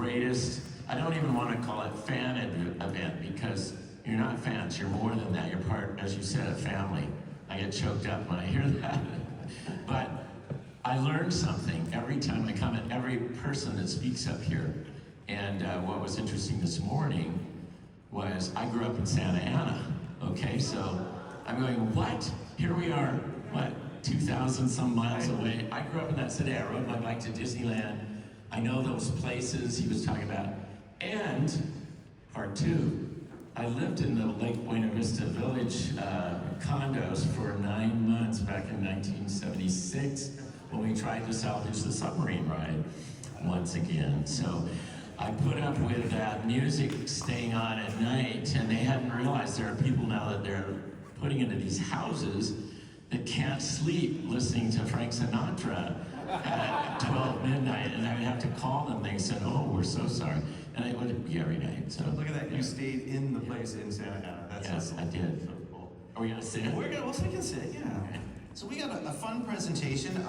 greatest, I don't even want to call it fan event because you're not fans, you're more than that. You're part, as you said, a family. I get choked up when I hear that. But I learned something every time I come, and every person that speaks up here. And what was interesting this morning was I grew up in Santa Ana, okay? So I'm going, what? Here we are, what, 2,000 some miles away. I grew up in that city. I rode my bike to Disneyland. I know those places he was talking about. And part two, I lived in the Lake Buena Vista Village condos for 9 months back in 1976 when we tried to salvage the submarine ride once again. So I put up with that music staying on at night, and they hadn't realized there are people now that they're putting into these houses that can't sleep listening to Frank Sinatra at 12 midnight, and I would have to call them. They said, "Oh, we're so sorry," and it would be every night. So look at that, you stayed in the place in Santa Ana. That's yes, so I did. So cool. Are we gonna sit? We're gonna, we can sit, yeah. Okay. So we got a fun presentation.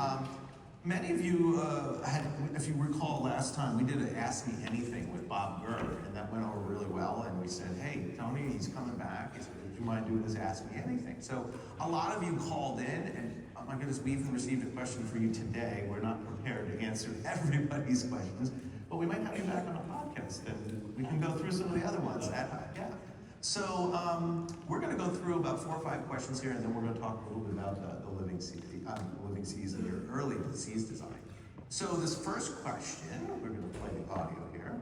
Many of you had, if you recall last time, we did an Ask Me Anything with Bob Gurr, and that went over really well, and we said, hey, Tony, he's coming back. He said, would you mind doing this Ask Me Anything? So a lot of you called in, and oh my goodness, we even received a question for you today. We're not prepared to answer everybody's questions, but we might have you back on a podcast, and we can go through some of the other ones. Yeah. So we're going to go through about 4 or 5 questions here, and then we're going to talk a little bit about the living seas and your early disease design. So this first question, we're going to play the audio here.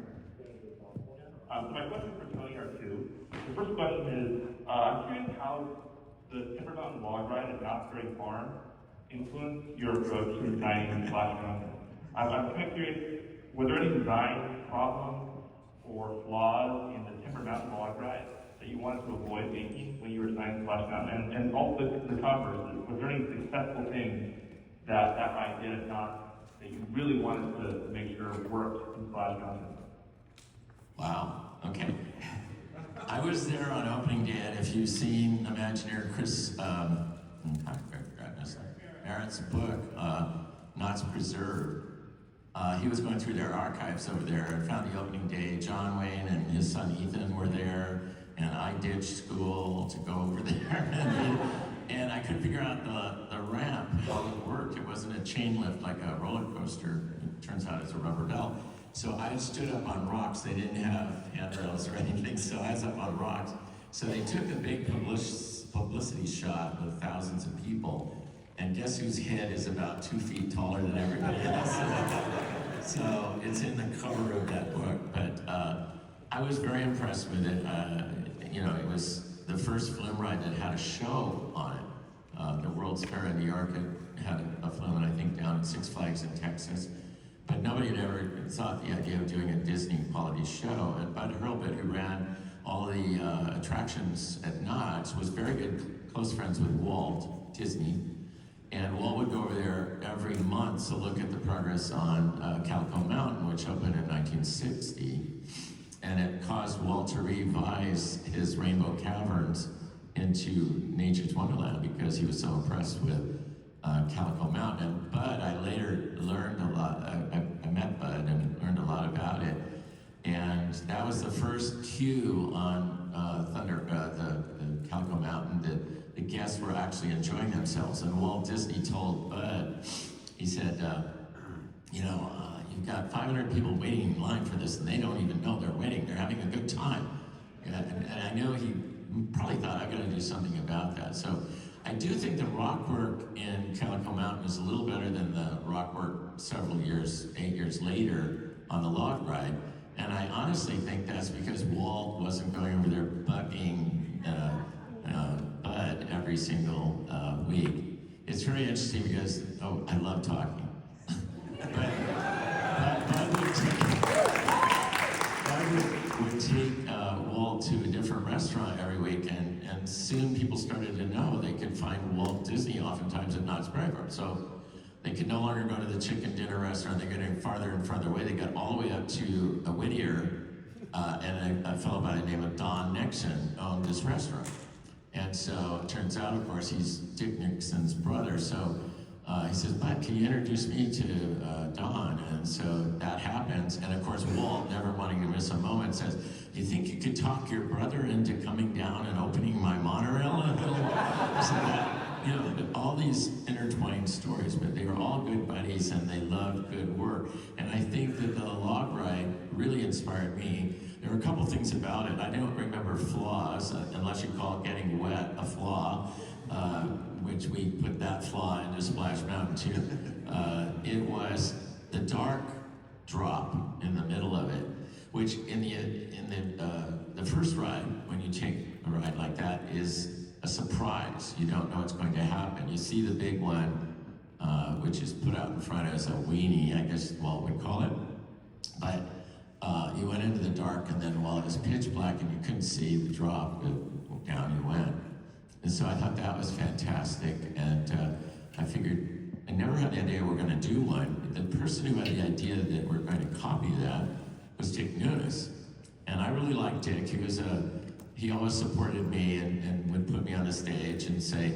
So my questions for Tony are two. The first question is, I'm curious how the Timber Mountain log ride at Knott's Berry Farm influenced your approach to designing Splash Mountain. I'm kind of curious, were there any design problems or flaws in the Timber Mountain log ride that you wanted to avoid making when you were designing Splash Mountain? And also the converse, was there any successful things that ride did at Knott's that you really wanted to make sure worked in Splash Mountain? Wow, okay. I was there on opening day, and if you've seen Imagineer Chris Merritt's book, Knott's Preserve, he was going through their archives over there and found the opening day. John Wayne and his son Ethan were there, and I ditched school to go over there. And I couldn't figure out the ramp, how it worked. It wasn't a chain lift like a roller coaster. It turns out it's a rubber belt. So I stood up on rocks. They didn't have handrails or anything, so I was up on rocks. So they took a big publicity shot with thousands of people, and guess whose head is about 2 feet taller than everybody else? So it's in the cover of that book, but I was very impressed with it. It was the first flume ride that had a show on it. The World's Fair in New York had a flume, and I think down at Six Flags in Texas. But nobody had ever thought the idea of doing a Disney quality show. And Bud Hurlbut, who ran all the attractions at Knott's, was very good, close friends with Walt Disney. And Walt would go over there every month to look at the progress on Calico Mountain, which opened in 1960. And it caused Walt to revise his Rainbow Caverns into Nature's Wonderland because he was so impressed with Calico Mountain. And Bud, I later learned a lot. I met Bud and learned a lot about it. And that was the first cue on the Calico Mountain that the guests were actually enjoying themselves. And Walt Disney told Bud, he said, you've got 500 people waiting in line for this, and they don't even know they're waiting. They're having a good time. And I know he probably thought, I've got to do something about that. So I do think the rock work in Calico Mountain is a little better than the rock work several years, 8 years later on the log ride. And I honestly think that's because Walt wasn't going over there bugging Bud every single week. It's very interesting because, I love talking. Bud would take Walt to a different restaurant every week, and soon people started to know they could find Walt Disney oftentimes at Knott's Berry Farm. So they could no longer go to the chicken dinner restaurant. They got in farther and farther away. They got all the way up to Whittier, and a fellow by the name of Don Nixon owned this restaurant. And so it turns out, of course, he's Dick Nixon's brother. So he says, Bud, can you introduce me to Don? And so that happens. And of course, Walt never wanting to miss a moment, says, "You think you could talk your brother into coming down and opening my monorail in a little while?" So that, all these intertwined stories, but they were all good buddies and they loved good work. And I think that the log ride really inspired me. There were a couple things about it. I don't remember flaws, unless you call getting wet a flaw, which we put that flaw into Splash Mountain too. It was the dark drop in the middle of it, which in the first ride, when you take a ride like that, is a surprise. You don't know what's going to happen. You see the big one, which is put out in front as a weenie, I guess Walt would call it. But you went into the dark, and then while it was pitch black and you couldn't see the drop, down you went. And so I thought that was fantastic, and I figured, I never had the idea we're going to do one. The person who had the idea that we're going to copy that was Dick Nunes. And I really liked Dick. He always supported me and would put me on the stage and say,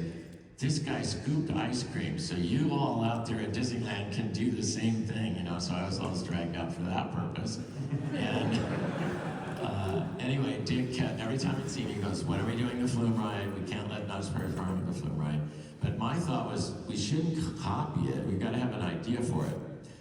"This guy scooped ice cream, so you all out there at Disneyland can do the same thing," So I was always dragged out for that purpose. And anyway, Dick kept, every time he'd see me, he goes, "When are we doing the flume ride? We can't let Knott's Berry Farm do the flume ride." But my thought was, we shouldn't copy it. We've got to have an idea for it.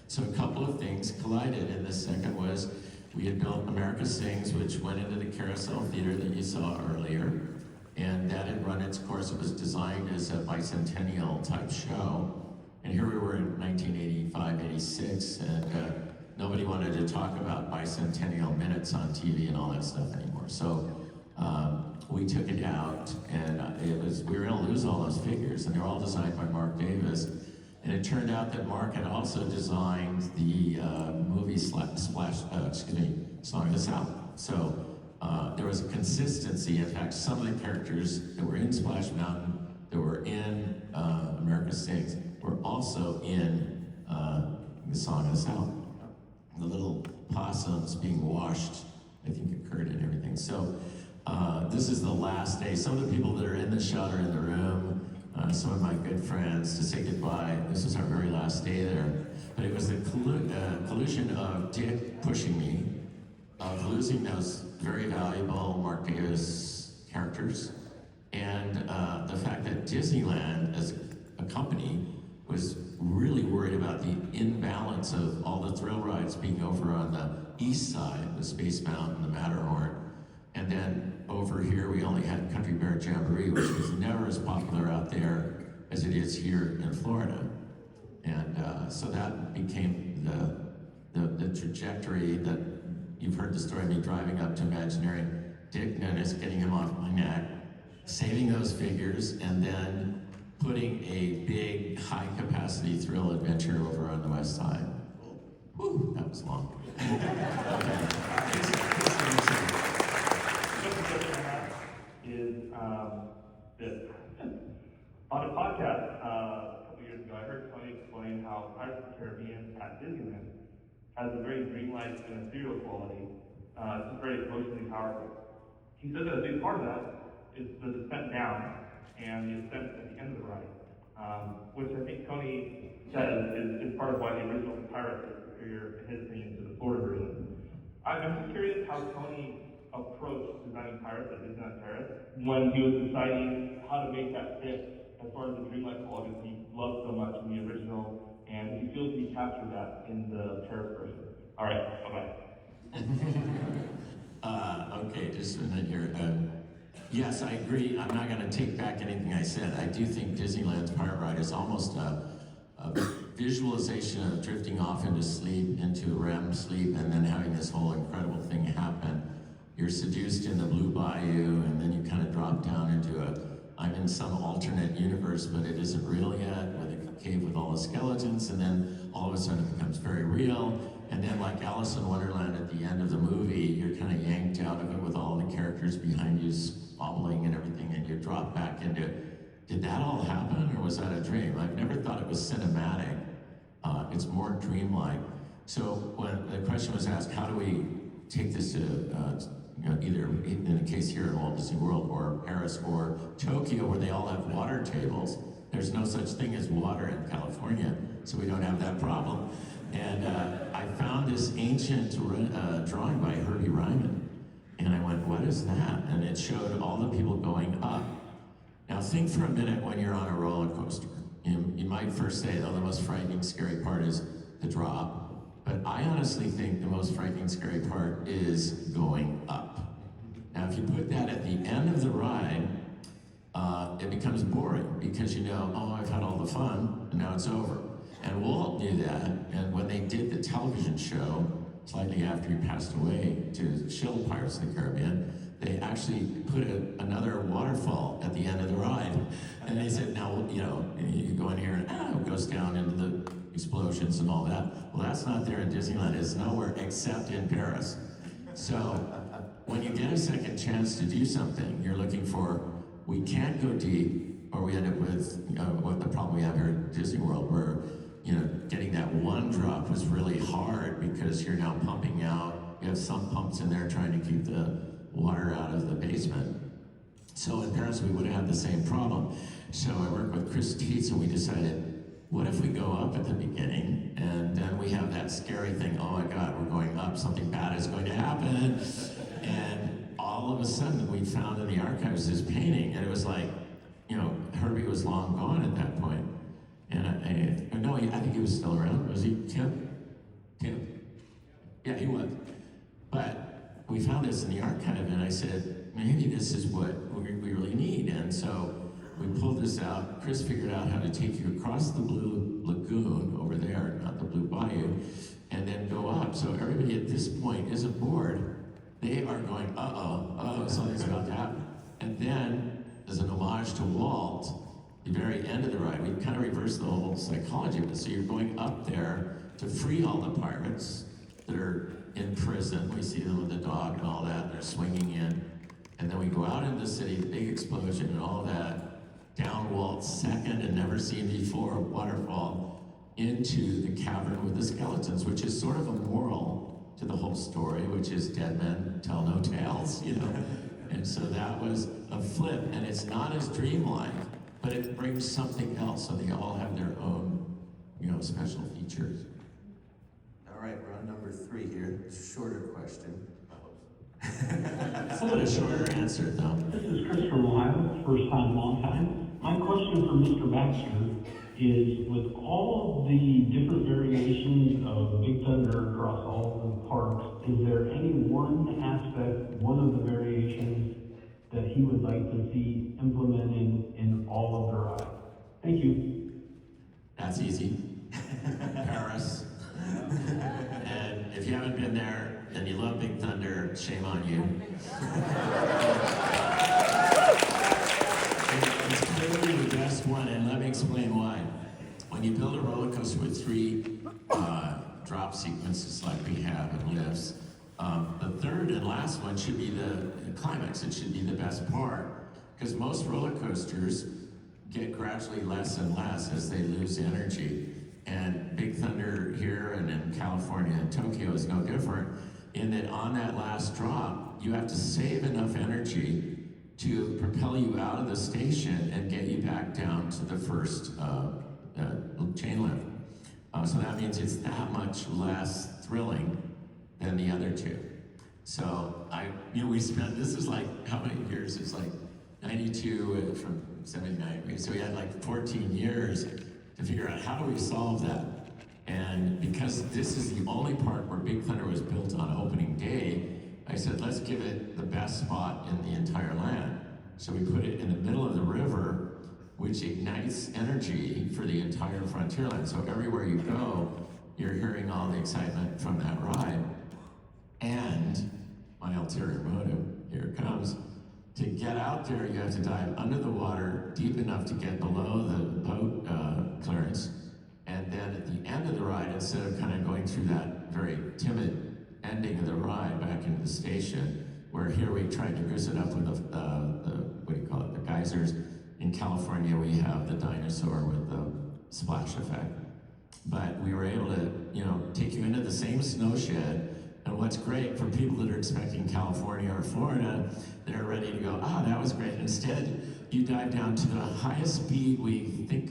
So a couple of things collided, and the second was, we had built America Sings, which went into the Carousel Theater that you saw earlier, and that had run its course. It was designed as a bicentennial type show, and here we were in 1985, 86, and nobody wanted to talk about bicentennial minutes on TV and all that stuff anymore. So we took it out, and we were going to lose all those figures, and they were all designed by Mark Davis. And it turned out that Mark had also designed the movie Song of the South. So there was a consistency. In fact, some of the characters that were in Splash Mountain, that were in America Sings, were also in the Song of the South. The little possums being washed, I think, occurred and everything. So this is the last day. Some of the people that are in the shot are in the room. Some of my good friends, to say goodbye. This is our very last day there. But it was the collusion of Dick pushing me, of losing those very valuable Mark Davis characters, and the fact that Disneyland, as a company, was really worried about the imbalance of all the thrill rides being over on the east side, the Space Mountain, the Matterhorn, and then over here we only had Country Bear Jamboree, which was never as popular out there as it is here in Florida. And so that became the trajectory that you've heard the story of me driving up to Imagineering, Dick Nunes getting him off my neck, saving those figures, and then putting a big high-capacity thrill adventure over on the west side. Whew, that was long. Is that on a podcast a couple years ago, I heard Tony explain how Pirates of the Caribbean at Disneyland has a very dreamlike and ethereal quality. It's just very emotionally powerful. He said that a big part of that is the descent down and the ascent at the end of the ride, which I think Tony says is part of why the original Pirates is superior, in his opinion, to the Florida version. I'm just curious how Tony approached designing Pirates at Disneyland Paris when he was deciding how to make that fit as far as the dreamlike quality that he loved so much in the original, and he feels he captured that in the Paris version. All right, bye-bye. Okay, just a minute here. Yes, I agree. I'm not going to take back anything I said. I do think Disneyland's Pirate Ride is almost a visualization of drifting off into sleep, into REM sleep, and then having this whole incredible thing happen. You're seduced in the Blue Bayou, and then you kind of drop down into I'm in some alternate universe, but it isn't real yet, with a cave with all the skeletons, and then all of a sudden it becomes very real. And then, like Alice in Wonderland at the end of the movie, you're kind of yanked out of it with all the characters behind you squabbling and everything, and you drop back into, did that all happen, or was that a dream? I've never thought it was cinematic. It's more dreamlike. So when the question was asked, how do we take this to, either in the case here at Walt Disney World, or Paris, or Tokyo, where they all have water tables. There's no such thing as water in California, so we don't have that problem. And I found this ancient drawing by is that? And it showed all the people going up. Now think for a minute when you're on a roller coaster. You might first say, oh, the most frightening, scary part is the drop. But I honestly think the most frightening, scary part is going up. Now, if you put that at the end of the ride, it becomes boring because you know, oh, I've had all the fun, and now it's over. And Walt knew that, and when they did the television show, slightly after he passed away, to show Pirates of the Caribbean, they actually put another waterfall at the end of the ride. And they said, now, you know, you go in here and it goes down into the explosions and all that. Well, that's not there in Disneyland. It's nowhere except in Paris. So when you get a second chance to do something, you're looking for, we can't go deep, or we end up with what the problem we have here at Disney World, where getting that one drop was really hard because you're now pumping out. You have some pumps in there trying to keep the water out of the basement. So in Paris, we would have had the same problem. So I worked with Chris Tietz, and we decided, what if we go up at the beginning, and then we have that scary thing, oh my God, we're going up, something bad is going to happen. And all of a sudden, we found in the archives this painting, and it was like, Herbie was long gone at that point. And I think he was still around. Was he Tim? Tim. Yeah, he was. But we found this in the archive, and I said, maybe this is what we really need. And so we pulled this out. Chris figured out how to take you across the Blue Lagoon over there, not the Blue Bayou, and then go up. So everybody at this point is aboard. They are going, something's about to happen. And then, as an homage to Walt, the very end of the ride, we kind of reversed the whole psychology of it. So you're going up there to free all the pirates that are in prison. We see them with the dog and all that. They're swinging in. And then we go out into the city, the big explosion and all that, down Walt's second and never seen before waterfall into the cavern with the skeletons, which is sort of a moral to the whole story, which is dead men tell no tales, And so that was a flip, and it's not as dreamlike, but it brings something else, so they all have their own, special features. All right, we're on number 3 here. Shorter question. A little shorter answer, though. This is Chris from Ohio, first time, long time. My question for Mr. Baxter is, with all of the different variations of Big Thunder across all the parks, is there any one aspect, one of the variations, that he would like to see implemented in all of the rides? Thank you. That's easy. Paris. And if you haven't been there and you love Big Thunder, shame on you. It's clearly the best one, and let me explain why. When you build a roller coaster with 3 drop sequences like we have and lifts, the third and last one should be the climax. It should be the best part, because most roller coasters get gradually less and less as they lose energy. And Big Thunder here and in California and Tokyo is no different, in that on that last drop, you have to save enough energy to propel you out of the station and get you back down to the first chain lift. So that means it's that much less thrilling than the other 2. So we spent, this is like, how many years? It's like 92 from 79. So we had like 14 years to figure out how do we solve that. And because this is the only park where Big Thunder was built on opening day, I said, let's give it the best spot in the entire land. So we put it in the middle of the river, which ignites energy for the entire Frontierland. So everywhere you go, you're hearing all the excitement from that ride. And my ulterior motive, here it comes. To get out there, you have to dive under the water deep enough to get below the boat clearance. And then at the end of the ride, instead of kind of going through that very timid ending of the ride back into the station, where here we tried to goose it up with the geysers. In California, we have the dinosaur with the splash effect. But we were able to, take you into the same snow shed. And what's great for people that are expecting California or Florida, they're ready to go, that was great. Instead, you dive down to the highest speed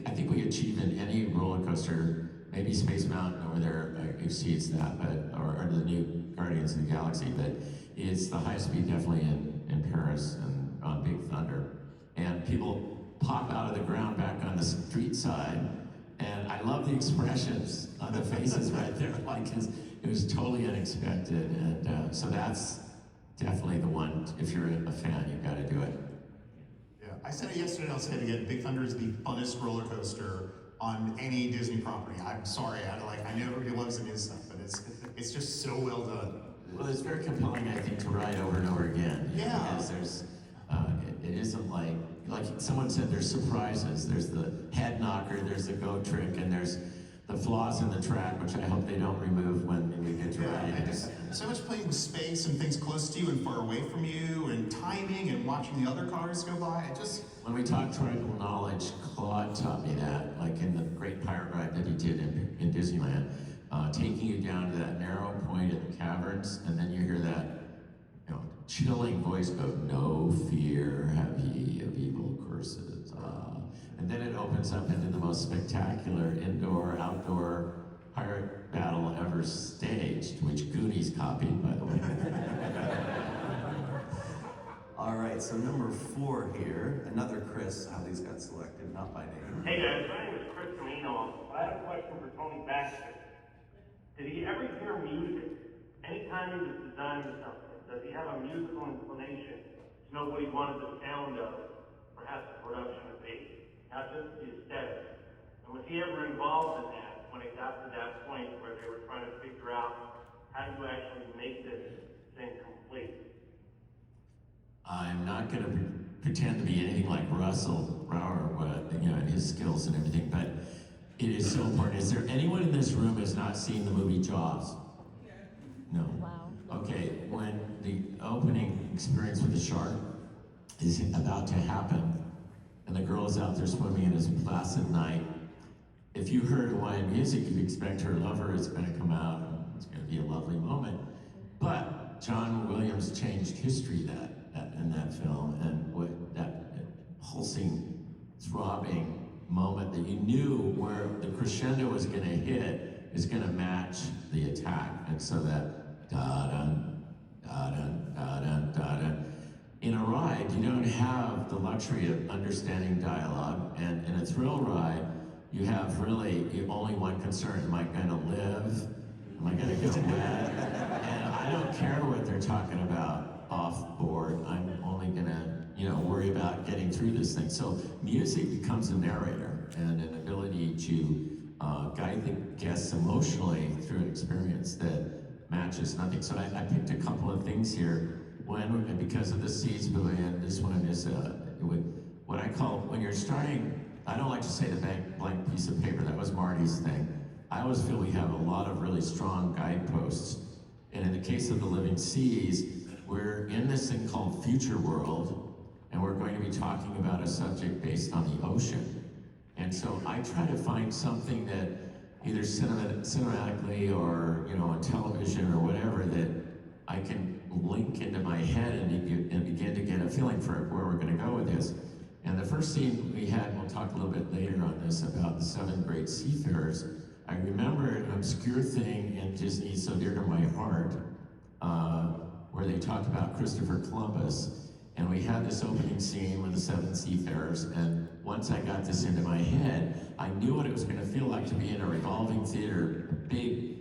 I think we achieve in any roller coaster, maybe Space Mountain over there exceeds that, or the new Guardians of the Galaxy, but it's the highest speed definitely in Paris and on Big Thunder. And people pop out of the ground back on the street side. And I love the expressions on the faces right there. Like it was totally unexpected. And so that's definitely the one. If you're a fan, you've got to do it. Yeah, I said it yesterday, I'll say it again. Big Thunder is the funnest roller coaster on any Disney property. I'm sorry, I know everybody loves the new stuff, but it's just so well done. Well, it's very compelling, I think, to ride over and over again. Yeah. Because there's, it isn't like someone said, there's surprises. There's the head knocker, there's the goat trick, and there's the flaws in the track, which I hope they don't remove when we get to ride And it. just so much playing with space and things close to you and far away from you, and timing and watching the other cars go by. When we talk tribal knowledge, Claude taught me that, like in the Great Pirate Ride that he did in Disneyland, taking you down to that narrow point in the caverns, and then you hear that, chilling voice go, "No fear have ye of evil curses." And then it opens up into the most spectacular indoor, outdoor pirate battle ever staged, which Goonies copied, by the way. All right, so number 4 here, another Chris. How these got selected, not by name. Hey guys, my name is Chris Camino. I have a question for Tony Baxter. Did he ever hear music? Anytime he was designing something, does he have a musical inclination to know what he wanted the sound of, perhaps the production to be, not just the aesthetic? And was he ever involved in that when it got to that point where they were trying to figure out how you actually make this thing complete? I'm not going to pretend to be anything like Russell Brower, and his skills and everything, but it is so important. Is there anyone in this room who has not seen the movie Jaws? No. Wow. Okay, when the opening experience with the shark is about to happen, and the girl is out there swimming in this placid night, if you heard Hawaiian music, you'd expect her lover is going to come out, and it's going to be a lovely moment. But John Williams changed history in that film, and what that pulsing, throbbing moment that you knew where the crescendo was going to hit is going to match the attack, and so that da-dun, da-dun, da-dun, da-dun. In a ride, you don't have the luxury of understanding dialogue, and in a thrill ride, you have really only one concern: am I going to live? Am I going to go wet? And I don't care what they're talking about off board. I'm only going to, worry about getting through this thing. So music becomes a narrator and an ability to guide the guests emotionally through an experience that matches nothing. So I picked a couple of things here. Because of the Seas Pavilion, this one is what I call, when you're starting, I don't like to say the blank piece of paper. That was Marty's thing. I always feel we have a lot of really strong guideposts. And in the case of the Living Seas, we're in this thing called Future World, and we're going to be talking about a subject based on the ocean. And so I try to find something that either cinematically or on television or whatever that I can link into my head and begin to get a feeling for where we're going to go with this. And the first scene we had, we'll talk a little bit later on this, about the 7 great seafarers. I remember an obscure thing in Disney so dear to my heart, where they talked about Christopher Columbus. And we had this opening scene with the 7 seafarers, and once I got this into my head, I knew what it was going to feel like to be in a revolving theater, big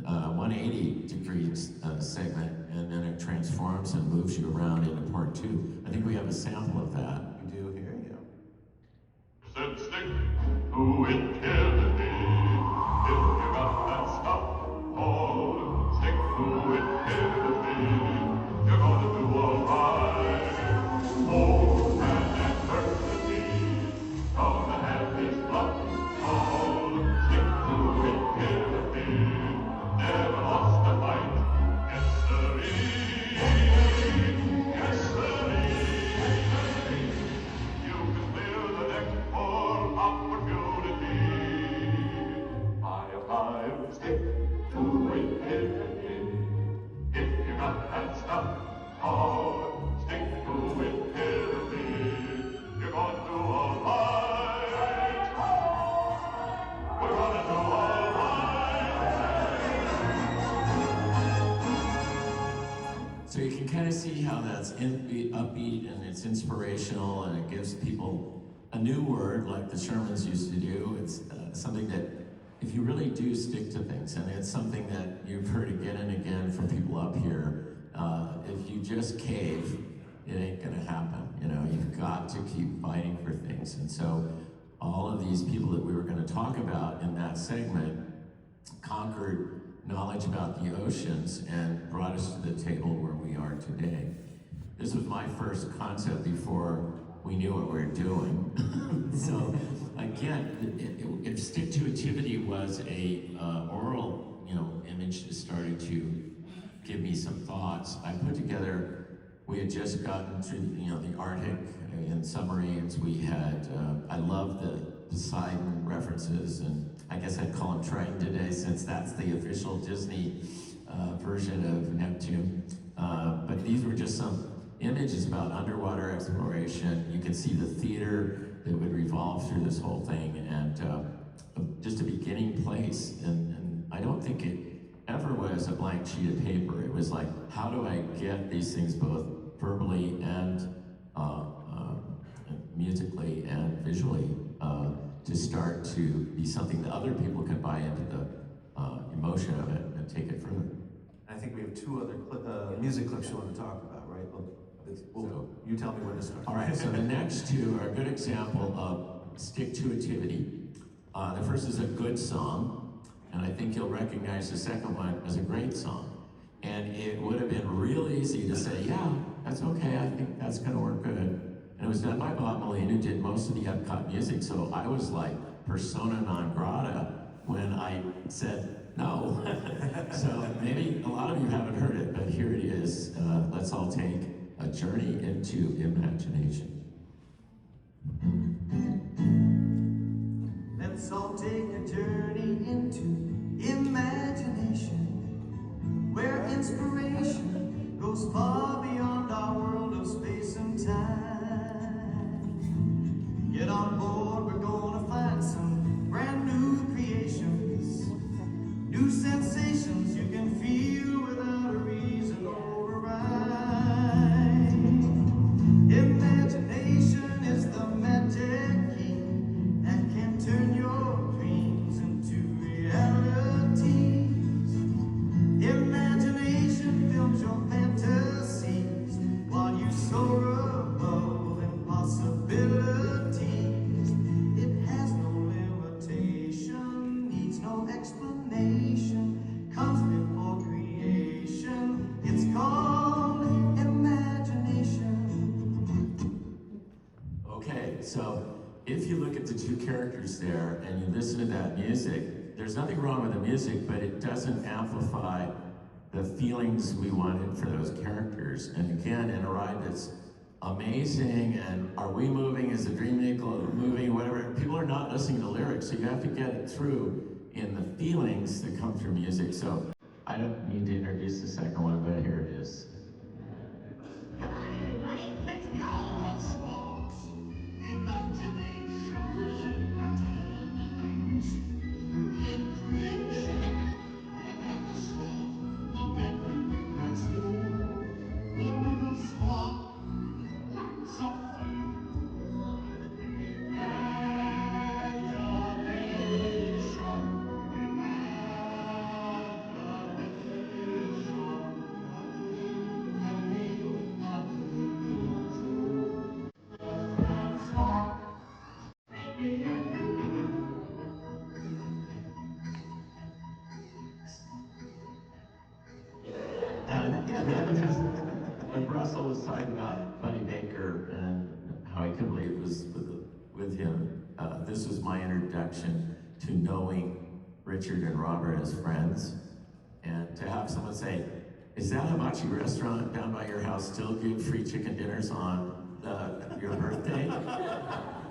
180 degrees segment, and then it transforms and moves you around into part 2. I think we have a sample of that. We do here, Said stick to infinity. If you got that stuff, oh, stick to infinity. You're gonna do alright. Oh, and adversity from the heaviest block. Oh, stick to infinity. Never lost a fight. Yes, sirree. Yes, sirree. You can clear the deck for opportunity. So you can kind of see how that's upbeat and it's inspirational and it gives people a new word like the Shermans used to do. It's something that if you really do stick to things, and it's something that you've heard again and again from people up here, if you just cave, it ain't gonna happen. You know, you've got to keep fighting for things. And so all of these people that we were gonna talk about in that segment conquered knowledge about the oceans and brought us to the table where we are today. This was my first concept before we knew what we were doing. So again, if stick-to-itivity was a oral, image that started to give me some thoughts, I put together, we had just gotten to, the Arctic in submarines. We had, I love the Poseidon references, and I guess I'd call him Triton today since that's the official Disney version of Neptune. But these were just some images about underwater exploration. You can see the theater that would revolve through this whole thing, and just a beginning place. And I don't think it ever was a blank sheet of paper. It was like, how do I get these things both verbally and musically and visually to start to be something that other people can buy into the emotion of it and take it further. I think we have two other music clips you want to talk about, right? You tell me when to start. All right, so the next two are a good example of stick-to-itivity. The first is a good song, and I think you'll recognize the second one as a great song. And it would have been real easy to say, yeah, that's okay, I think that's gonna work good. And it was done by Bob Moline, who did most of the Epcot music, so I was like persona non grata when I said no. So maybe a lot of you haven't heard it, but here it is. Let's all take a journey into imagination. Let's all take a journey into imagination, where inspiration goes far beyond our world of space and time. Get on board, we're gonna find some brand new creations, new sensations you can feel without a reason or a rhyme. Imagination is the magic key that can turn your dreams into realities. Imagination fills your fantasies while you soar above impossibilities. It has no limitation, needs no explanation, comes before creation. It's called imagination. Okay, so if you look at the two characters there and you listen to that music, there's nothing wrong with the music, but it doesn't amplify the feelings we wanted for those characters. And again, in a ride that's amazing, and are we moving, is the dream vehicle moving, whatever, people are not listening to lyrics, so you have to get it through in the feelings that come through music. So I don't need to introduce the second one, but here it is. When Russell was talking about Buddy Baker and how he couldn't believe it was with him, this was my introduction to knowing Richard and Robert as friends. And to have someone say, is that hibachi restaurant down by your house still give free chicken dinners on your birthday?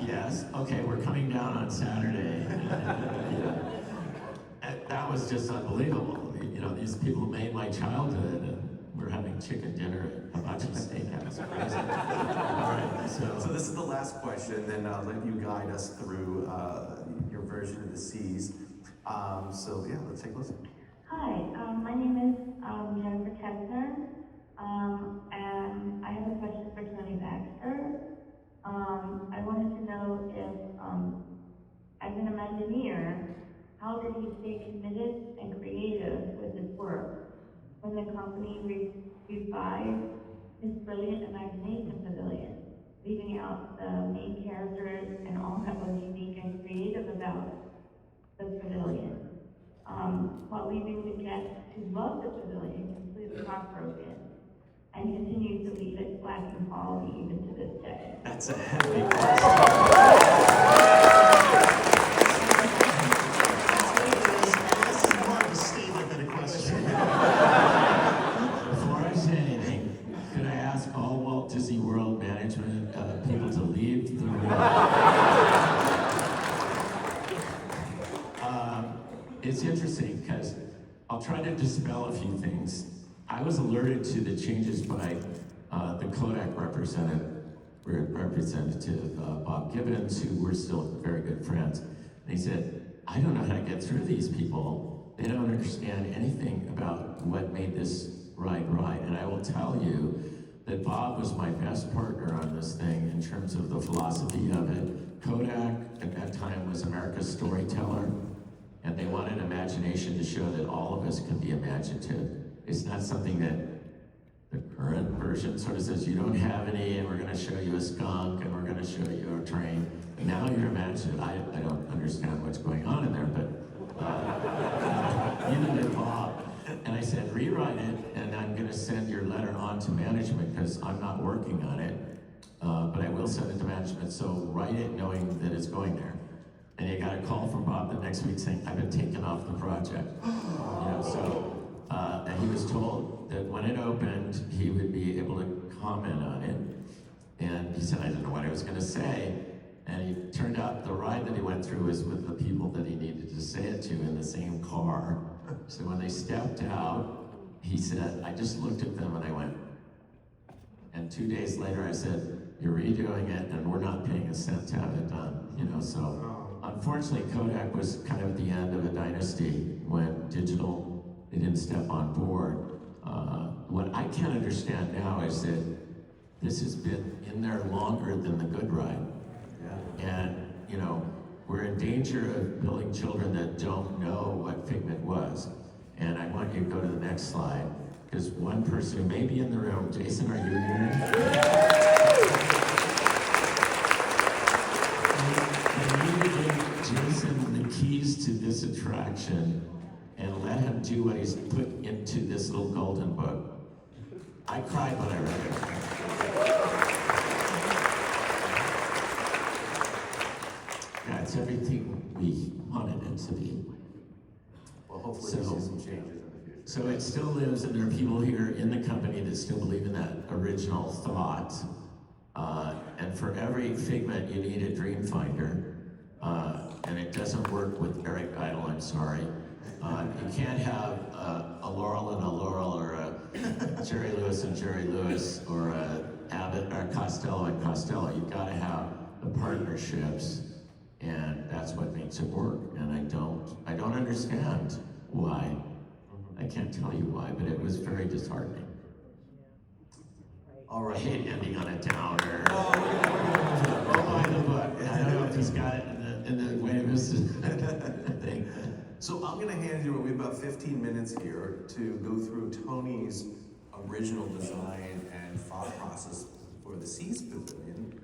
Yes, okay, we're coming down on Saturday. That was just unbelievable. These people made my childhood, and we're having chicken dinner at Hibachi Steakhouse. Crazy. All right, So this is the last question, then I'll let you guide us through your version of the C's. Let's take a listen. Hi, my name is Jennifer Chester. 5 is brilliant imagination pavilion, leaving out the main characters and all that was unique and creative about the pavilion, while leaving the guests who love the pavilion completely heartbroken and continue to leave it lacking quality even to this day. That's a heavy question. This is more of a statement than a question. Before I say anything, could I ask all Walt Disney World management people to leave the room? It's interesting because I'll try to dispel a few things. I was alerted to the changes by the Kodak representative Bob Gibbons, who we're still very good friends. And he said, I don't know how to get through these people. They don't understand anything about what made this ride right. And I will tell you that Bob was my best partner on this thing in terms of the philosophy of it. Kodak at that time was America's storyteller, and they wanted imagination to show that all of us can be imaginative. It's not something that the current version sort of says, you don't have any, and we're gonna show you a skunk, and we're gonna show you a train. And now you're imaginative. I don't understand what's going on in there, but neither did Bob. And I said, rewrite it, and I'm gonna send your letter on to management, because I'm not working on it, but I will send it to management, so write it knowing that it's going there. And he got a call from Bob the next week saying, I've been taken off the project. And he was told that when it opened, he would be able to comment on it. And he said, I didn't know what I was gonna say. And it turned out the ride that he went through was with the people that he needed to say it to in the same car. So when they stepped out, he said, I just looked at them and I went, and 2 days later I said, you're redoing it and we're not paying a cent to have it done. So unfortunately Kodak was kind of at the end of a dynasty when digital, they didn't step on board. What I can't understand now is that this has been in there longer than the good ride. And, we're in danger of building children that don't know what Figment was. And I want you to go to the next slide, because one person who may be in the room, Jason, are you here? I need to give Jason the keys to this attraction and let him do what he's put into this little golden book. I cried when I read it. Yeah, it's everything we wanted it to be. Well, hopefully we'll see some changes in the future. So it still lives, and there are people here in the company that still believe in that original thought. And for every Figment, you need a dream finder. And it doesn't work with Eric Idle, I'm sorry. You can't have a Laurel and a Laurel, or a Jerry Lewis and Jerry Lewis, or a Abbott or Costello and Costello. You've got to have the partnerships, and that's what makes it work. And I don't understand why. I can't tell you why, but it was very disheartening. All right. I hate ending on a downer. Buy the book. I don't know if he's got it in the way of his thing. So I'm gonna hand you, we have about 15 minutes here to go through Tony's original design and thought process for the Seas Pavilion.